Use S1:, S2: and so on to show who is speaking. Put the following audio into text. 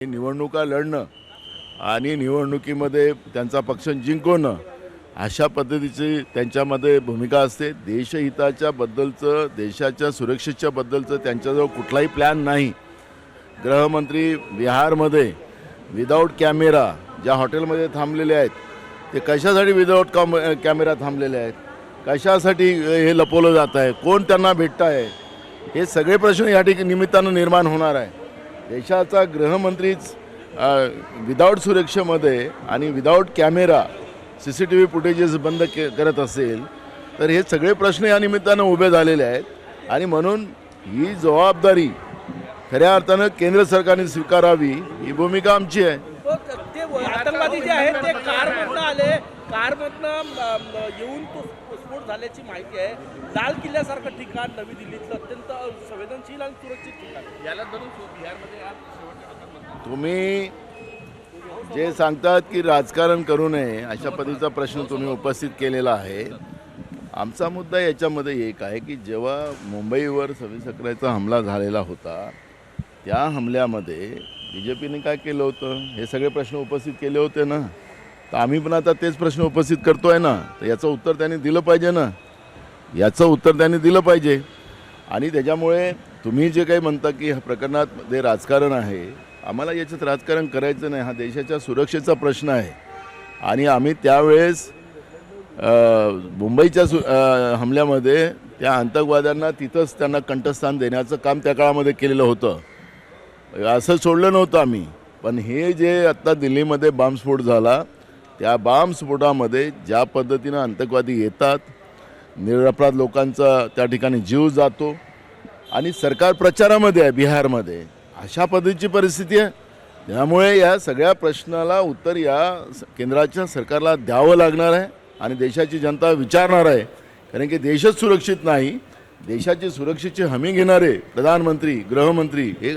S1: निवडणुका लढणं आणि निवडणुकीमध्ये त्यांचा पक्ष जिंकवणं अशा पद्धतीची त्यांच्यामध्ये भूमिका असते। देशहिताच्या बद्दलचं, देशाच्या सुरक्षेच्या बद्दलचं त्यांच्याजवळ कुठलाही प्लॅन नाही। गृहमंत्री बिहारमध्ये विदाऊट कॅमेरा ज्या हॉटेलमध्ये थांबलेले आहेत ते कशासाठी विदाऊट कॅमेरा थांबलेले आहेत, कशासाठी हे लपवलं जात आहे, कोण त्यांना भेटत आहे, हे सगळे प्रश्न या ठिकाणी निमित्तानं निर्माण होणार आहे। देशाचा गृहमंत्रीच विदाऊट सुरक्षेमध्ये आणि विदाऊट कॅमेरा CCTV फुटेजेस बंद करत असेल तर हे सगळे प्रश्न या निमित्तानं उभे झालेले आहेत आणि म्हणून ही जबाबदारी खऱ्या अर्थानं केंद्र सरकारने स्वीकारावी ही भूमिका आमची आहे।
S2: ते आतंकवादी जे आहेत ते कारमधनं आले, कारमधनं येऊन तो स्फोट झाल्याची माहिती आहे। लाल किल्ल्यासारखं ठिकाण नवी दिल्लीतलं अत्यंत संवेदनशील आणि सुरक्षित ठिकाण, याला धरून बिहारमध्ये आज
S1: तुम्ही जे सांगतात की राजकारण करू नये अशा पद्धतीचा प्रश्न तुम्ही उपस्थित केलेला आहे। आमचा मुद्दा याच्यामध्ये एक आहे की जेव्हा मुंबईवर 26 अकराचा हमला झालेला होता त्या हमल्यामध्ये BJPने काय केलं होतं हे सगळे प्रश्न उपस्थित केले होते ना, तर आम्ही पण आता तेच प्रश्न उपस्थित करतोय ना, तर याचं उत्तर त्यांनी दिलं पाहिजे ना, याचं उत्तर त्यांनी दिलं पाहिजे। आणि त्याच्यामुळे तुम्ही जे काही म्हणता की ह्या प्रकरणात राजकारण आहे, आम्हाला याच्यात राजकारण करायचं नाही, हा देशाच्या सुरक्षेचा प्रश्न आहे। आणि आम्ही त्यावेळेस मुंबईच्या हमल्यामध्ये त्या आतंकवाद्यांना तिथंच त्यांना कंठस्थान देण्याचं काम त्या काळामध्ये केलेलं होतं, असं सोडलं नव्हतं आम्ही। पण हे जे आत्ता दिल्लीमध्ये बॉम्बस्फोट झाला त्या बॉम्बस्फोटामध्ये ज्या पद्धतीनं आतंकवादी येतात, निरपराध लोकांचा त्या ठिकाणी जीव जातो आणि सरकार प्रचारामध्ये आहे बिहारमध्ये, अशा पद्धतीची परिस्थिती आहे। त्यामुळे या सगळ्या प्रश्नाला उत्तर या केंद्राच्या सरकारला द्यावं लागणार आहे आणि देशाची जनता विचारणार आहे, कारण की देशच सुरक्षित नाही, देशाची सुरक्षेची हमी घेणारे प्रधानमंत्री, गृहमंत्री हे